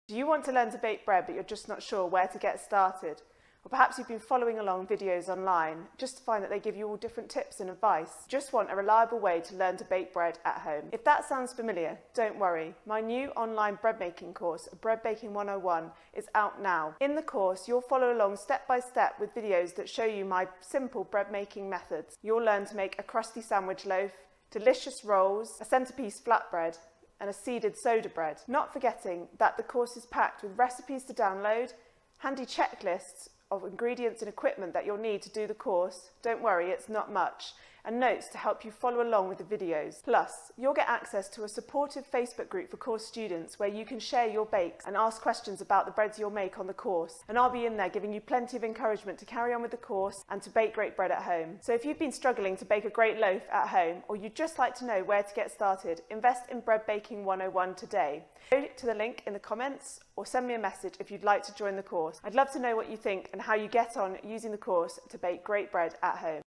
Do you want to learn to bake bread but you're just not sure where to get started? Or perhaps you've been following along videos online just to find that they give you all different tips and advice. Just want a reliable way to learn to bake bread at home. If that sounds familiar, don't worry. My new online bread making course, Bread Baking 101, is out now. In the course, you'll follow along step by step with videos that show you my simple bread making methods. You'll learn to make a crusty sandwich loaf, delicious rolls, a centerpiece flatbread, and a seeded soda bread. Not forgetting that the course is packed with recipes to download, handy checklists of ingredients and equipment that you'll need to do the course. Don't worry, it's not much. And notes to help you follow along with the videos. Plus, you'll get access to a supportive Facebook group for course students where you can share your bakes and ask questions about the breads you'll make on the course. And I'll be in there giving you plenty of encouragement to carry on with the course and to bake great bread at home. So if you've been struggling to bake a great loaf at home, or you'd just like to know where to get started, invest in Bread Baking 101 today. Go to the link in the comments or send me a message if you'd like to join the course. I'd love to know what you think and how you get on using the course to bake great bread at home.